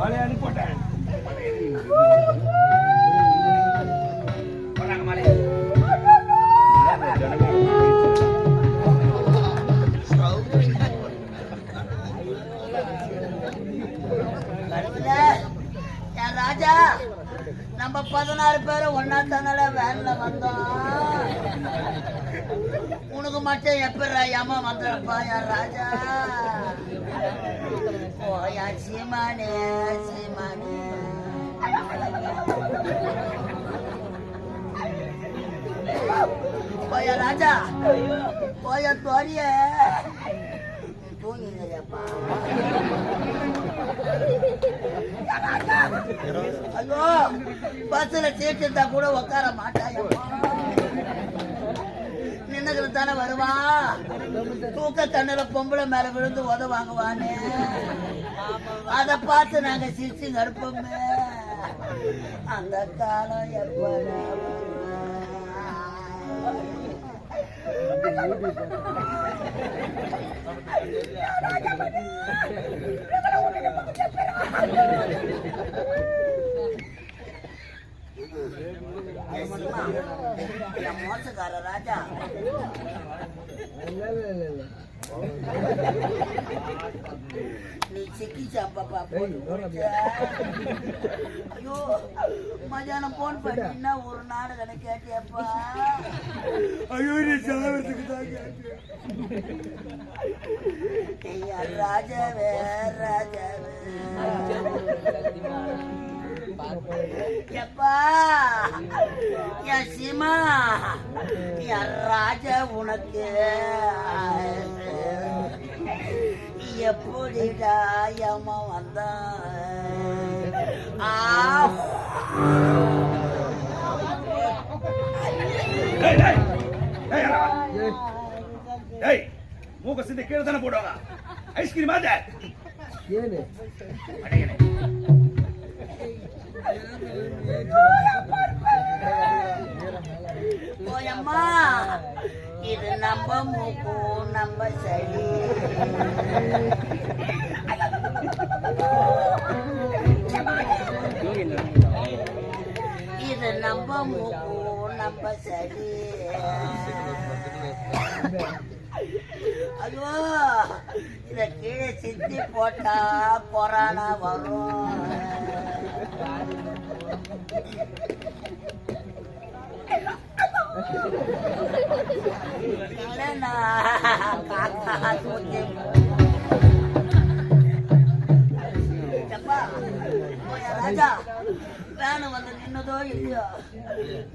மலையாளி போட்டேன் ராஜா நம்ம 16 பேரும் ஒன்னா தானே வேன்ல வந்தோம். உனக்கு மட்டும் எப்ப ஏமா வந்துடப்பா என் ராஜா. ஓயா சீமானே சீமானே ஓயா ராஜா ஓயா தோரிய தூங்கிங்கப்பா. ஐயோ பஸ்ல சீட்டு இருந்தா கூட உட்கார மாட்டாயப்பா. நின்னுக்கு தானே வருவா. தூக்க தண்ணில பொம்பளை மேல விழுந்து உத வாங்குவானே. அத பார்த்து நாங்க சிரிச்சு நடுப்போமே. அந்த காலம் எப்ப மோசக்கார ராஜா நீ சிக்கிச்சாப்பா. ஐயோ மதியானம் போன் பண்ணினா ஒரு நாடகனை கேட்டியப்பா. ஐயோ நீ சாவறதுக்கு தான் ராஜாவே ராஜாவே எப்பா என் சீமா என் ராஜா உனக்கு எப்படிடா ஏமா வந்தான். மூக்க சிந்தி கீழே தானே போடுவாங்க. ஐஸ்கிரீம் ஆத போயம்மா இது நம்ம மூக்கு நம்ம சளி. இது நம்ம மூக்கு நம்ம சளி. ஐயோ இத கீழே சித்தி போட்டா கொரோனா வரும். ராஜா வேனு வந்து நின்னதோ இல்லையோ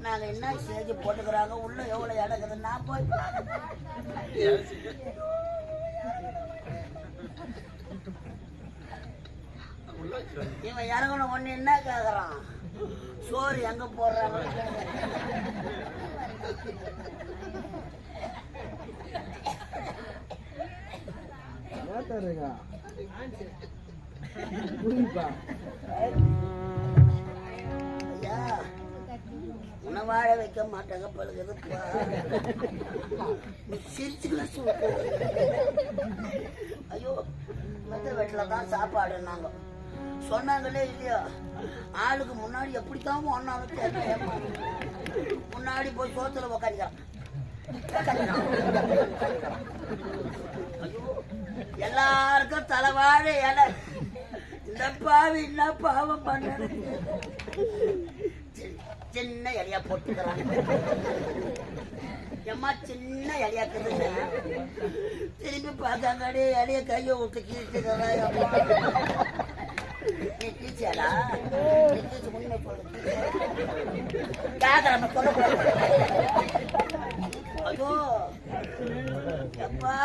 நாங்க என்ன ஸ்டேஜ் போட்டுக்கிறாங்க. உள்ள எவ்வளவு இடக்குது நான் போய் இவன் இறங்கணும் ஒண்ணு என்ன கேக்குறான். சோறு எங்க போடுறாங்க. உணவாழ வைக்க மாட்டாங்க பழுகுது. சிரிச்சுக்கலாம். ஐயோ மத்த வீட்டுல தான் சாப்பாடுன்னாங்க. சொன்னாங்களே இல்லையா ஆளுக்கு முன்னாடி எப்படித்தான் ஒன்னாலும் தெரியல. முன்னாடி போய் சோத்துல உக்காரிக்கலாம். எல்லாருக்கும் தலைவாழ இலை. இந்த பாவி என்ன பாவம் பண்ண சின்ன இலையா போட்டுக்கிறாங்க. எம்மா சின்ன இலையாக்குதுங்க. திரும்பி பார்த்தாங்கடி இலைய கையை விட்டு கீழ்த்துக்கிறா. நீ கீழ்ச்சியாடா நீ கீழ்ச்சி உண்மை சொல்லு. கேட்கறம சொல்லக்கூடாது. ஐயோ எப்பா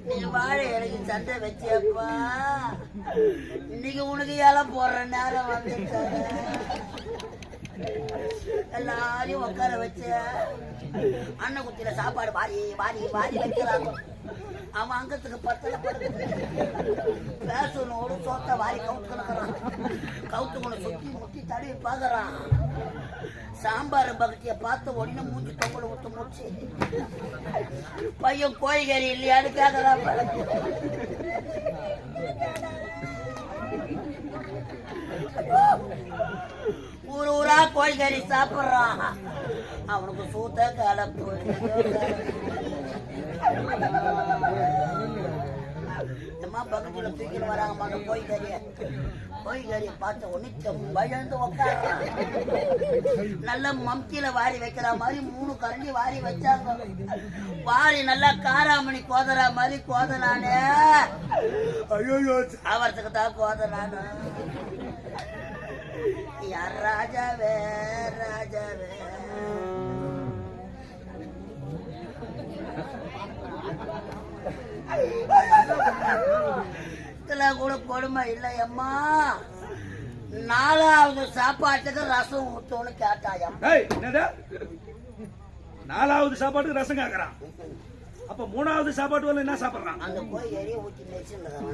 நீ வாழை இலைக்கு சண்டை வச்சியப்பா. இன்னைக்கு உனக்கு இலை போடுற நேரம் வந்துட்டாங்க. எல்லாரையும் உட்கார வச்சு அண்ணன் குத்தில சாப்பாடு வாரி வாரி வாரி வைக்கிறாங்க. அவன் அங்கத்துக்கு பத்தல படுத்து பேசனோடு சோத்த வாரி கவுத்துக்கிறான். கவுத்துக்கொண்டு சுத்தி முட்டி தடவி பாக்குறான். சாம்பார் பகட்டிய பார்த்த உடனே மூச்சு தொங்கல ஊத்து மூச்சு. பையன் கோழிக்கறி இல்லையான்னு கேக்குறான். ஊர் ஊரா கோழிக்கறி சாப்பிடுறான். அவனுக்கு சூத்த கலப்பு. பக்கத்துல தூக்கிட்டு வராங்க கோழிக்கறிய பார்த்த உடனே பயந்து உட்காடுறான். நல்ல மம்கில வாரி வைக்கிற மாதிரி 3 கரண்டி வாரி வச்சாங்க. வாரி நல்லா காராமணி கோதரா மாதிரி கோதனானே. ஐயோ அவர்த்துக்கு தான் கோதனானு. யார் ராஜாவே ராஜாவே இதெல்லாம் கூட கொடுமை இல்லையம்மா. 4வது சாப்பாட்டுக்கு ரசம் ஊத்தோன்னு கேட்டாயம். 4வது சாப்பாட்டுக்கு ரசம் கேக்குறான். அப்ப 3வது சாப்பாட்டு வரல என்ன சாப்பிடுறான்? அந்த போய் எரிய ஊத்தி நெச்சுதான்.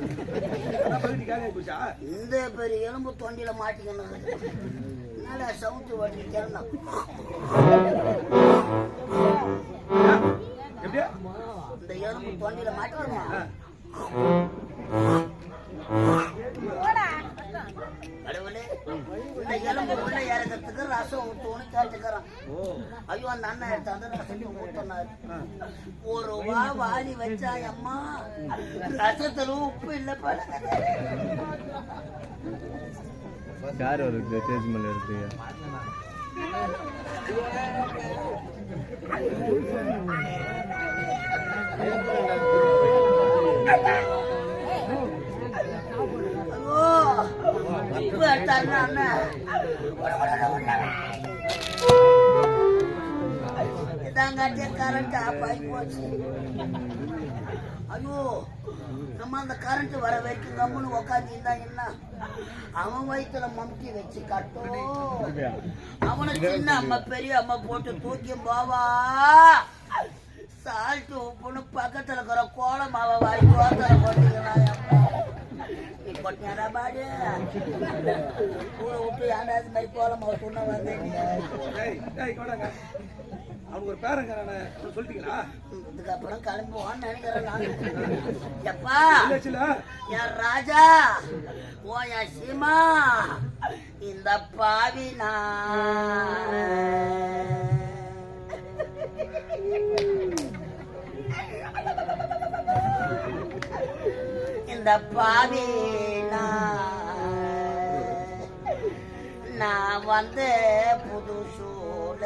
இந்த பெரிய எலும்பு தொண்டில மாட்டிக்கணும். நல்லா சவுண்ட் ஓட்டி திறந்தோம். இந்த எலும்பு தொண்டில மாட்டிக்கணும். கடவுளே, இந்த எலும்பு உள்ள இறக்கிறதுக்கு ரசம் ஊத்தோன்னு கேட்டுக்கிறான். ஐயோ, அந்த அண்ணன் எடுத்து அந்த ரசம் ஊத்தினாரு. ஒரு வாலி வச்சா அம்மா ரசத்துல உப்பு இல்ல பல. யார் வருது தேஜ்மல் இருக்கு? உப்பு எடுத்தாருன்னா இதாங்காட்டிய கரண்ட் ஆஃப் ஆகி போச்சு. ஐயோ, நம்ம அந்த கரண்ட் வர வரைக்கும் கம்முன்னு உக்காந்து இருந்தா என்ன? அவன் வயிற்றுல மம்கி வச்சு கட்டும். அவனை சின்ன அம்மா பெரிய அம்மா போட்டு தூக்கி போவா. சால்ட்டு உப்புன்னு பக்கத்துல இருக்கிற கோலம் மாவை வாரி கோத்தல போட்டுக்கலாம். நீ கொட்டினாரா பாடு ஊரை விட்டு ஏண்டாது மாதிரி கோலம் மாவை துண்ண வந்தேன். அவங்க ஒரு பேரங்க சொல்லிட்டீங்களா? இதுக்கப்புறம் கிளம்புவான்னு நினைக்கிறேன். எப்பா என் ராஜா ஓ என் சீமா இந்த பாவி இந்த பாவி நான் வந்து புது சூழ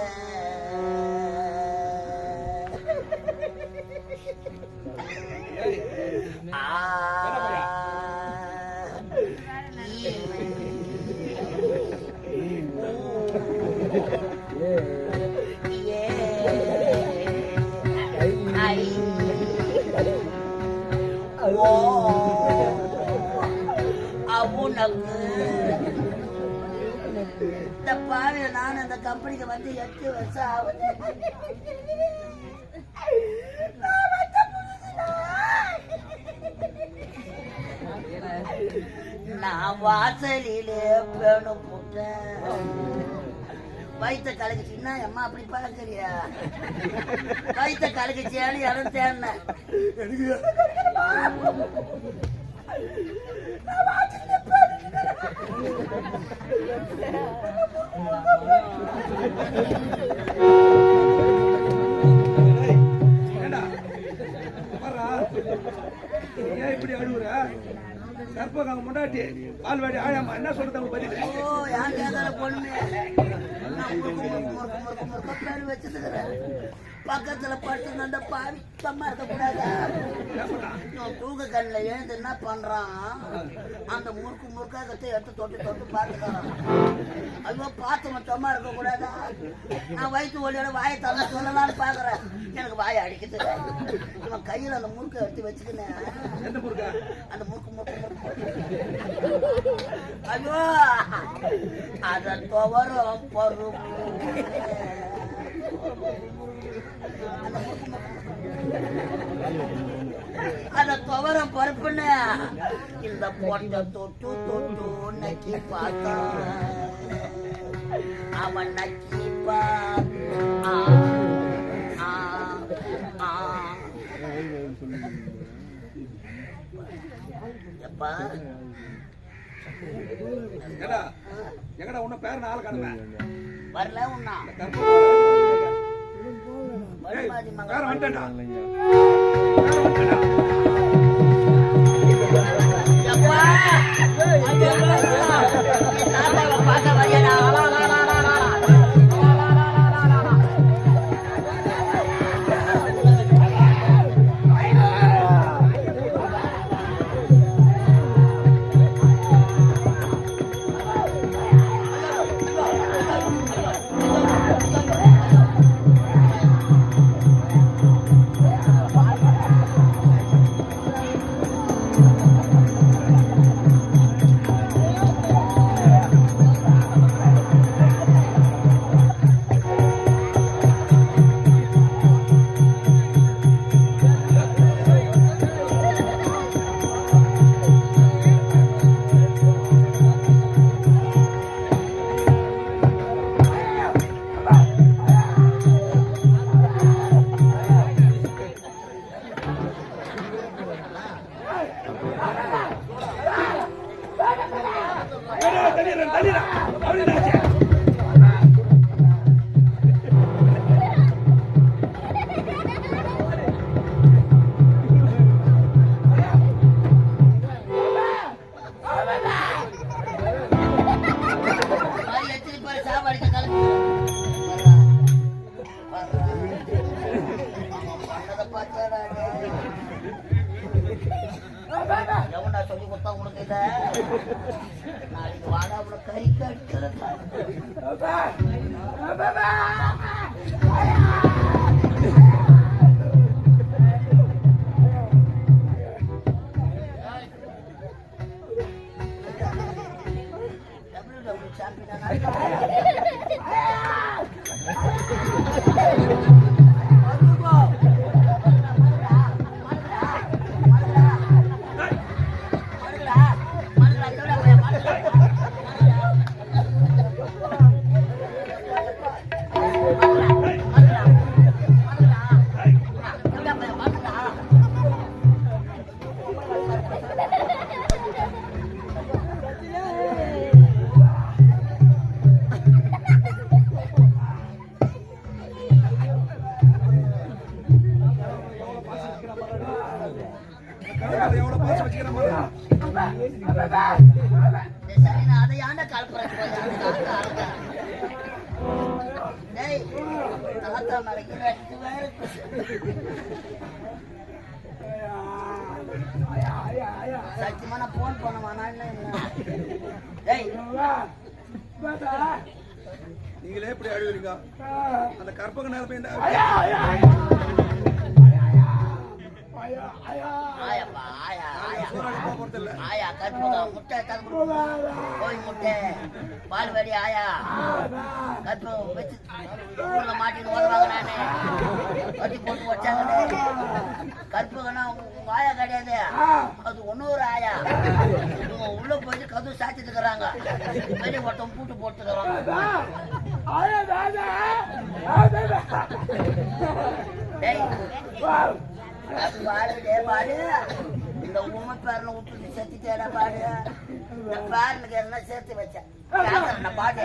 இந்த பாவிய நான் அந்த கம்பெனிக்கு வந்து 8 வருஷம் ஆகுது. நான் வாசலிலே பேணு போட்டேன். வயிற்ற கலக்குச்சுன்னா அம்மா அப்படி பார்க்கறியா? வயிற்ற கலக்குச்சியான்னு இடம் தேடினேன். ஏன் இப்படி அழுகுற? கற்பகம் முன்னாடி பால்வாடி ஆயாமா என்ன சொல்றது? பதில் பொண்ணு வச்சிருக்கிறேன். பக்கத்துல படுத்து அந்த பாவி சும்மா இருக்கக்கூடாதா? தூக்க கண்ணில் எழுந்து என்ன பண்றான்? அந்த முறுக்காகத்தை எடுத்து தொட்டு தொட்டு பார்த்துக்கிறான். ஐயோ, பார்த்தவன் சும்மா இருக்கக்கூடாதா? நான் வயிற்று ஒளியோட வாயை தள்ள சொல்லலான்னு பாக்குறேன். எனக்கு வாயை அடிக்குது. இவன் கையில அந்த முறுக்கை எடுத்து வச்சுக்கினேன். அந்த முறுக்கு ஐயோ, அத துவரம் பொறுப்பு அத துவரம் பருப்புன்னு இந்த பொண்ணை தொட்டு தொட்டு நக்கி பார்த்தான். அவன் நக்கி எப்பா ஏடா எங்கடா உன்ன பேர் நாள் காணுமே வரல உன்னா பேர் வந்துட்டா சொல்லி கொடுத்தா உனக்கு நாளைக்கு வாடா கறி கட்டு அதை ஏன்டா கால் தாத்தா நாளைக்கு சத்தியமான போன் போனவானா நீங்களே எப்படி அழுவீங்க அந்த கற்பக நேரத்தை ஆயா கற்பகம் முட்டை கோழி முட்டை பால்வாடி ஆயா கற்பகம் வச்சு மாட்டின்னு வருவாங்க நானு வட்டி போட்டு வச்சாங்க கற்பகம்னா உங்க ஆயா கிடையாது அது ஒன்னொரு ஆயா இவங்க உள்ள போயிட்டு கதவு சாத்திட்டு இருக்கிறாங்க வெளியே ஒருத்தம் பூட்டு போட்டுக்கிறாங்க பாடு இந்த உண்மை பேர்ல விட்டுட்டு செத்துட்டேடா பாடு இந்த பேரனுக்கு எல்லாம் சேர்த்து வச்சேன் பாடு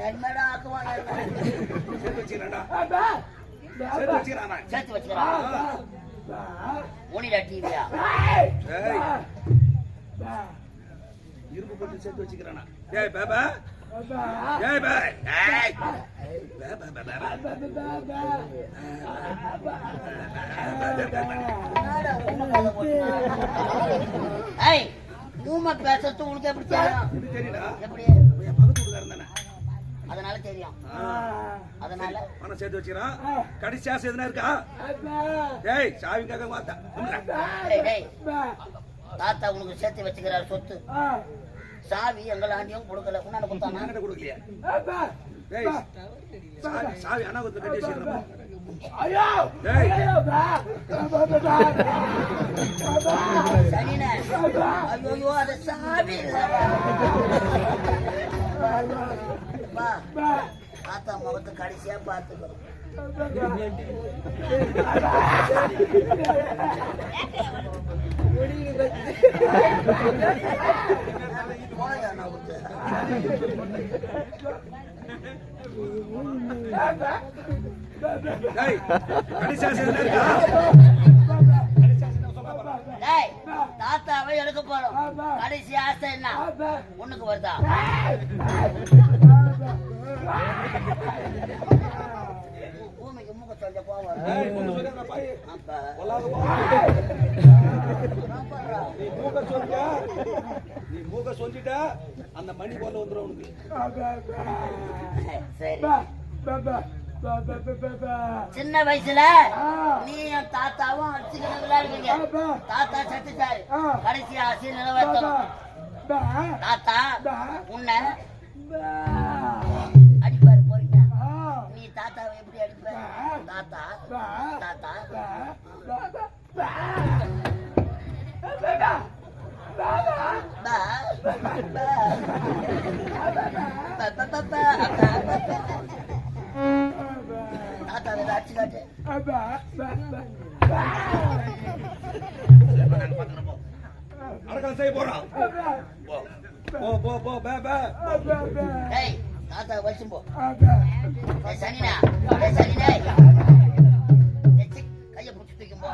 நன்மைடா ஆக்குவாங்க சேர்த்து வச்சுக்கிறான் ஊனிடா டிவியா இரும்பு போட்டு சேர்த்து வச்சுக்கிறானா ஏய் பாபா ஏய் பாய் ஏய் பாபா ஏய் ஊமா பேசறது உங்களுக்கு எப்படி தெரியும் தெரியல எப்படி என் பக்கத்து வீட்டுல இருந்தானே அதனால தெரியும் அதனால பணம் சேர்த்து வச்சுக்கிறான் கடைசி ஆசை எதுனா இருக்கா ஏய் சாவிக்காக மாத்தா தாத்தா உனக்கு சேர்த்து வச்சுக்கிறார் சொத்து சாவி எங்களாண்டியும் கொடுக்கல உன்னால கொடுத்தானா கொடுக்கலையா ஏய் சாவி அண்ணா கொடுத்து கட்டி வச்சிருந்தோம் சனினே ஐயோ அது சாவி தாத்தா முகத்தை கடைசியா பார்த்துக்கிறோம் போயா நான் விட்டு. டேய் கடைசியா சேர்ந்தா இருக்கா டேய், தாத்தாவை எடுக்க போறோம். கடைசி ஆசை என்ன உனக்கு வருதா? பூமிக்கு மூக்க சொல்ல போவார். டேய் மூக்க சொல்றா பாய் அப்ப பொல்லாத போ நீ மூக்க சொல்லிட்ட நீ மூக்க சொல்லிட்ட அந்த மணி போல வந்துரும் உனக்கு சரி. சின்ன வயசுல நீ என் தாத்தாவும் அடிச்சுக்கிட்டு விளையாடுவீங்க. தாத்தா செத்துட்டாரு. கடைசி ஆசை நிலவரத்தணும். தாத்தா உன்னை அடிப்பாரு போறீங்க. நீ தாத்தாவை எப்படி அடிப்ப? தாத்தா தாத்தா தாத்தாவை அடிச்சு காட்டு. அடக்கம் செய்ய போறான் போ போ போ பே பே டேய் தாத்தா வச்சும் போ. சனினா சனினா கைய பிடிச்சி தூக்கும் போ.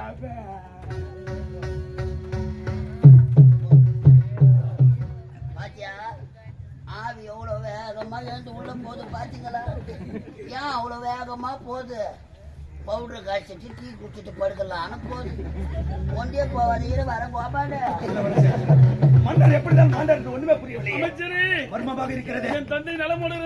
பாத்தியா ஆவி எவ்வளவு வேகமா எழுந்து உள்ள போகுது பாத்தீங்களா? ஏன் அவ்வளவு வேகமா போகுது? பவுடர் காய்ச்சிட்டு டீ குடிச்சிட்டு படுக்கலான்னு போகுது. ஒன்றே போவாதீங்க வர கோபாடு. மன்னர் எப்படிதான் மாண்டார் ஒண்ணுமே புரியவில்லை. அமைச்சரே, மர்மமாக இருக்கிறது. என் தந்தை நலமுடன்